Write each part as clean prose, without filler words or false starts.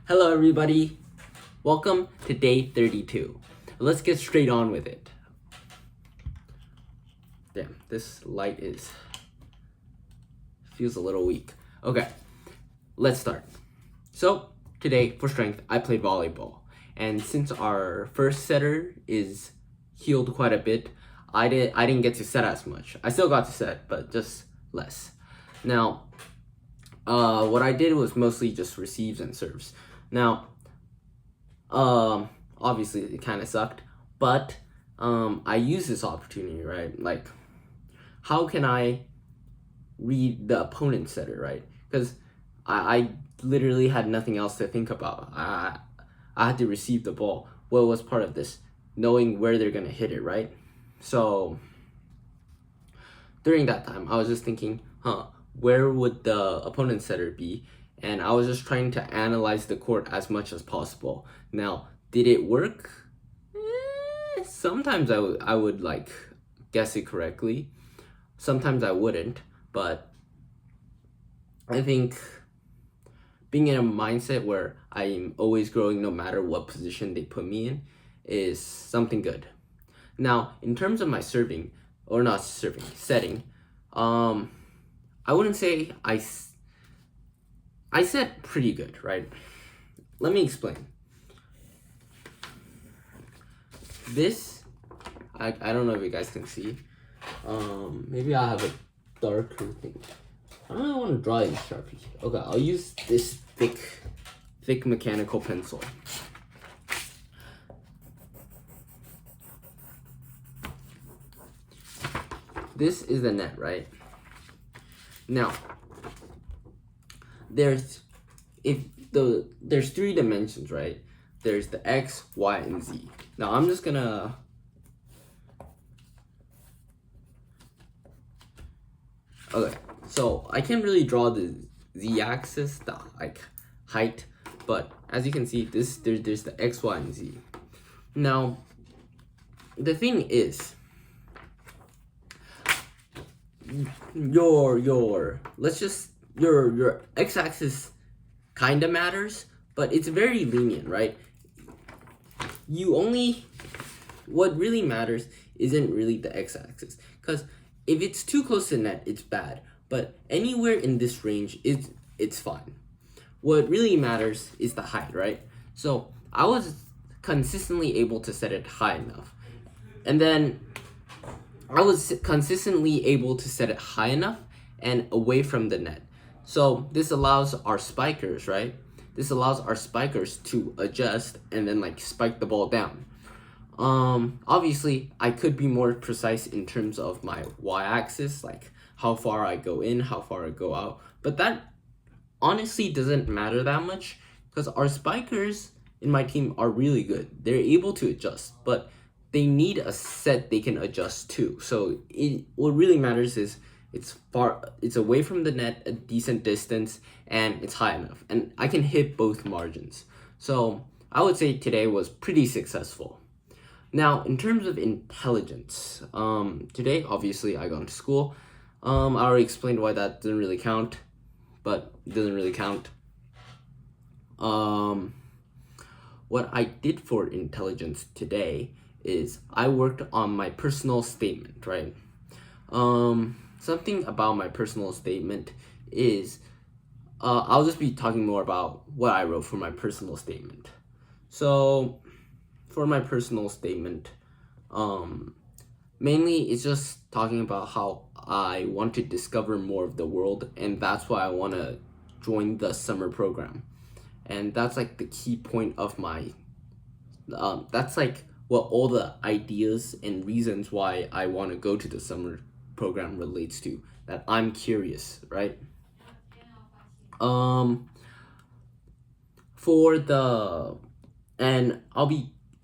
Hello everybody, welcome to day 32. Let's get straight on with it. Damn, this light feels a little weak. Okay, let's start. So today for strength, I played volleyball. And since our first setter is healed quite a bit, I didn't get to set as much. I still got to set, but just less. Now, what I did was mostly just receives and serves. Now, obviously it kind of sucked, but I used this opportunity, right? Like, how can I read the opponent's setter, right? Because I literally had nothing else to think about. I had to receive the ball. What was part of this? Knowing where they're gonna hit it, right? So during that time, I was just thinking, where would the opponent's setter be? And I was just trying to analyze the court as much as possible. Now, did it work? Sometimes I would like guess it correctly. Sometimes I wouldn't, but I think being in a mindset where I'm always growing no matter what position they put me in is something good. Now, in terms of my serving, or not serving, setting, I wouldn't say I set pretty good, right? Let me explain. This, I don't know if you guys can see. Maybe I'll have a darker thing. I don't really want to draw it in Sharpie. Okay, I'll use this thick mechanical pencil. This is the net, right? Now, there's three dimensions, right? There's the X, Y, and Z. Now I'm just gonna okay, so I can't really draw the Z-axis, the like height, but as you can see, there's the X, Y, and Z. Now, the thing is, your X-axis kind of matters, but it's very lenient, right? What really matters isn't really the X-axis, because if it's too close to the net, it's bad, but anywhere in this range, it's fine. What really matters is the height, right? So I was consistently able to set it high enough, and then I was consistently able to set it high enough and away from the net. So this allows our spikers, right? This allows our spikers to adjust and then like spike the ball down. Obviously I could be more precise in terms of my y-axis, like how far I go in, how far I go out, but that honestly doesn't matter that much because our spikers in my team are really good. They're able to adjust, but they need a set they can adjust to. So what really matters is it's away from the net a decent distance and it's high enough, and I can hit both margins. So I would say today was pretty successful. Now, in terms of intelligence, today obviously I got to school. I already explained why that doesn't really count, but it doesn't really count. What I did for intelligence today is I worked on my personal statement, right? Something about my personal statement is I'll just be talking more about what I wrote for my personal statement. So for my personal statement, mainly it's just talking about how I want to discover more of the world, and that's why I want to join the summer program. And that's like the key point of my that's like what all the ideas and reasons why I want to go to the summer program relates to, that I'm curious, right?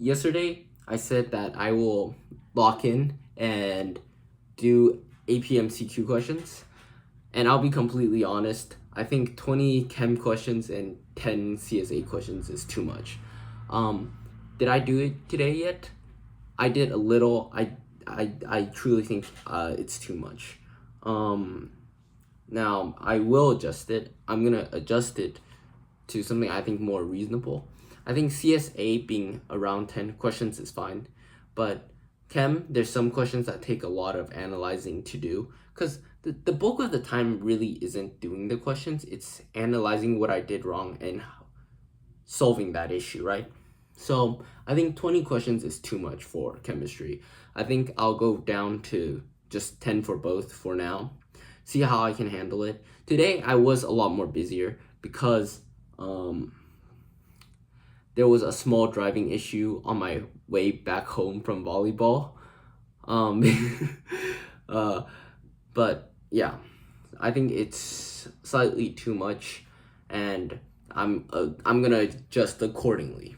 Yesterday I said that I will lock in and do APMCQ questions, and I'll be completely honest, I think 20 chem questions and 10 CSA questions is too much. Did I do it today yet? I did a little. I truly think it's too much. Now I will adjust it. I'm gonna adjust it to something I think more reasonable. I think CSA being around 10 questions is fine, but Chem, there's some questions that take a lot of analyzing to do, because the bulk of the time really isn't doing the questions, it's analyzing what I did wrong and solving that issue, right? So I think 20 questions is too much for chemistry. I think I'll go down to just 10 for both for now, see how I can handle it. Today I was a lot more busier because there was a small driving issue on my way back home from volleyball. But yeah, I think it's slightly too much, and I'm gonna adjust accordingly.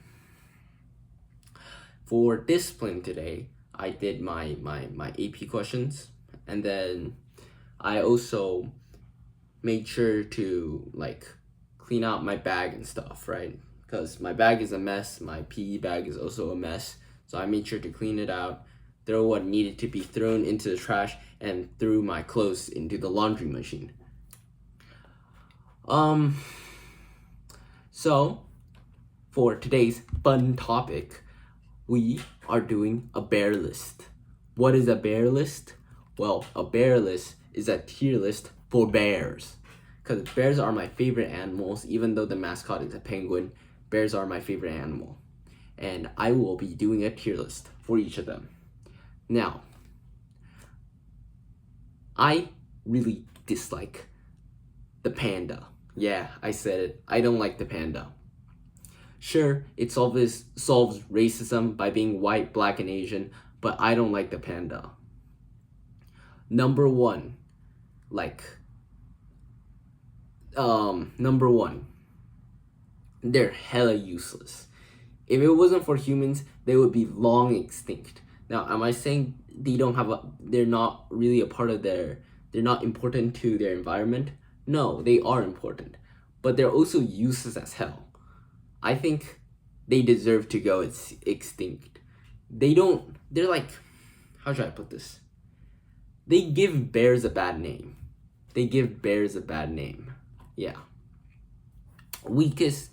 For discipline today, I did my AP questions, and then I also made sure to like clean out my bag and stuff, right? Because my bag is a mess, my PE bag is also a mess, so I made sure to clean it out, throw what needed to be thrown into the trash, and threw my clothes into the laundry machine. So for today's fun topic, we are doing a bear list. What is a bear list? Well, a bear list is a tier list for bears. Because bears are my favorite animals, even though the mascot is a penguin, bears are my favorite animal. And I will be doing a tier list for each of them. Now, I really dislike the panda. Yeah, I said it. I don't like the panda. Sure, it solves racism by being white, black, and Asian, but I don't like the panda. Number one, they're hella useless. If it wasn't for humans, they would be long extinct. Now, am I saying they're not really a part of they're not important to their environment? No, they are important, but they're also useless as hell. I think they deserve to go extinct. They're like, how should I put this? They give bears a bad name. Yeah. Weakest,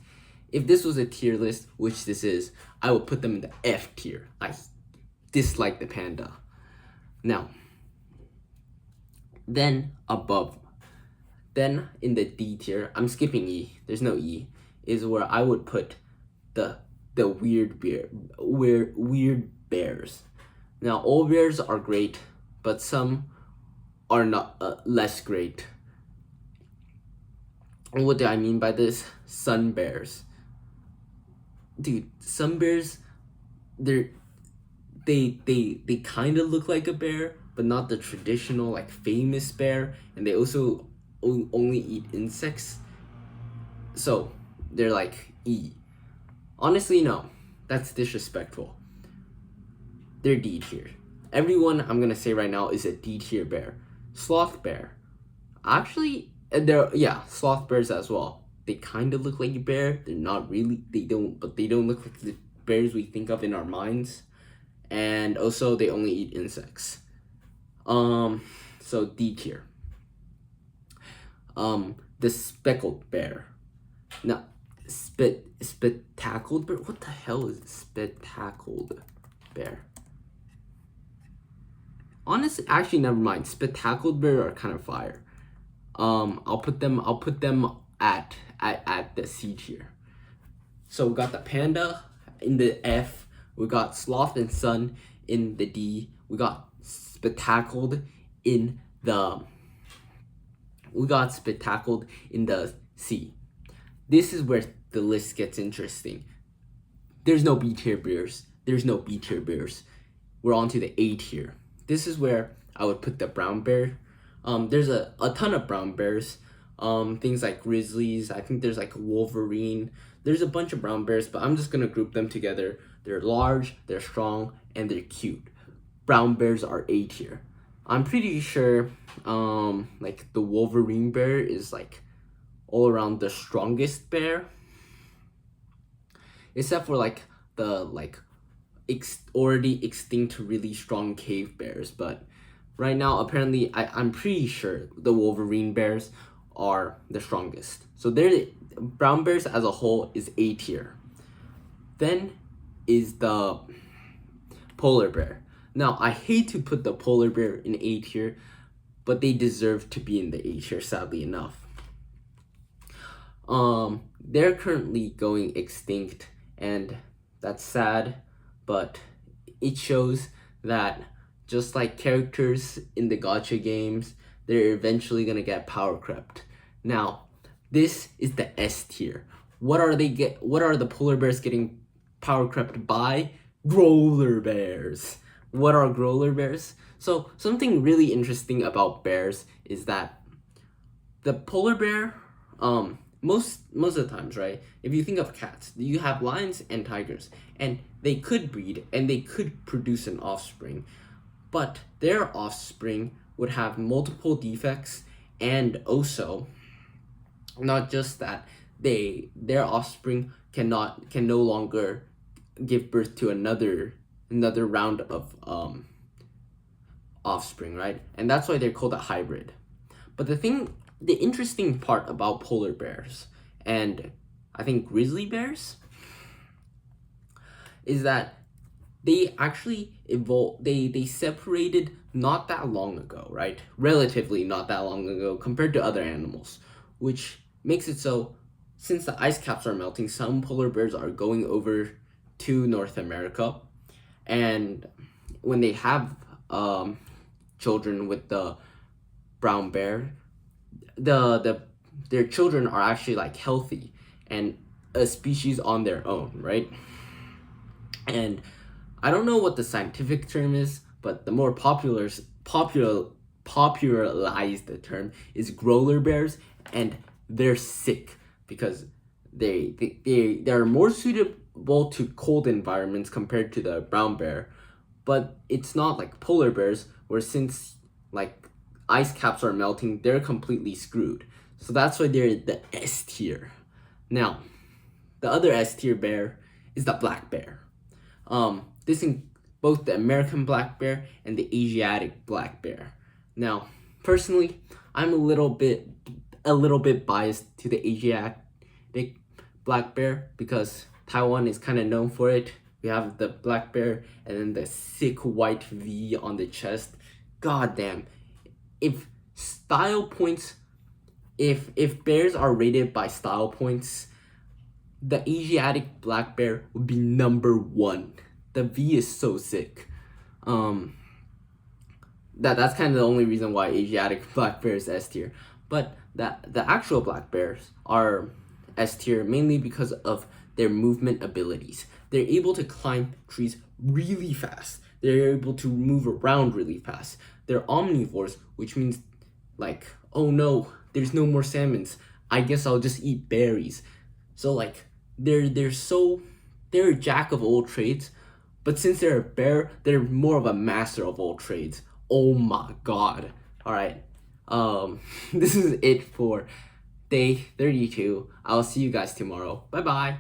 if this was a tier list, which this is, I would put them in the F tier. I dislike the panda. Now, then in the D tier, I'm skipping E, there's no E, is where I would put the weird bears. Now, all bears are great, but some are not less great. And what do I mean by this? Sun bears. Dude, sun bears, they kind of look like a bear, but not the traditional like famous bear, and they also only eat insects. So they're like E. Honestly, no, that's disrespectful. They're D tier. Everyone I'm gonna say right now is a D tier bear. Sloth bear. Actually, sloth bears as well. They kind of look like a bear. They're not really. They don't look like the bears we think of in our minds. And also, they only eat insects. So D tier. The speckled bear. Now, spectacled bear. What the hell is spectacled bear? Honestly, actually, never mind. Spectacled bear are kind of fire. I'll put them at the C tier. So we got the panda in the F. We got sloth and sun in the D. We got spectacled in the C. This is where the list gets interesting. There's no B tier bears. We're on to the A tier. This is where I would put the brown bear. There's a ton of brown bears. Things like grizzlies. I think there's like a wolverine. There's a bunch of brown bears, but I'm just gonna group them together. They're large, they're strong, and they're cute. Brown bears are A tier. I'm pretty sure like the wolverine bear is like all around the strongest bear, except for like the already extinct really strong cave bears. But right now, apparently, I'm pretty sure the wolverine bears are the strongest. So they're brown bears as a whole is A tier. Then is the polar bear. Now I hate to put the polar bear in A tier, but they deserve to be in the A tier, sadly enough. They're currently going extinct, and that's sad, but it shows that just like characters in the gacha games, they're eventually gonna get power crept. Now, this is the S tier. What are the polar bears getting power crept by? Growler bears. What are growler bears? So something really interesting about bears is that the polar bear, most of the times, right? If you think of cats, you have lions and tigers, and they could breed and they could produce an offspring, but their offspring would have multiple defects, and also, not just that, their offspring can no longer give birth to another round of offspring, right? And that's why they're called a hybrid. But the interesting part about polar bears and I think grizzly bears is that they actually evolved. They separated not that long ago, right? Relatively not that long ago compared to other animals, which makes it so since the ice caps are melting, some polar bears are going over to North America, and when they have children with the brown bear, their children are actually like healthy and a species on their own, right? And I don't know what the scientific term is, but the more popularized term is growler bears, and they're sick because they're more suitable to cold environments compared to the brown bear, but it's not like polar bears where since like ice caps are melting, they're completely screwed. So that's why they're the S tier. Now, the other S tier bear is the black bear. This in both the American black bear and the Asiatic black bear. Now, personally, I'm a little bit biased to the Asiatic black bear because Taiwan is kind of known for it. We have the black bear and then the sick white V on the chest. God damn. If style points, if bears are rated by style points, the Asiatic black bear would be number 1. The V is so sick. That's kind of the only reason why Asiatic black bear is S tier. But the actual black bears are S tier mainly because of their movement abilities. They're able to climb trees really fast. They're able to move around really fast. They're omnivores, which means like, oh no, there's no more salmons. I guess I'll just eat berries. So like they're a jack of all trades, but since they're a bear, they're more of a master of all trades. Oh my god. Alright. This is it for day 32. I'll see you guys tomorrow. Bye bye.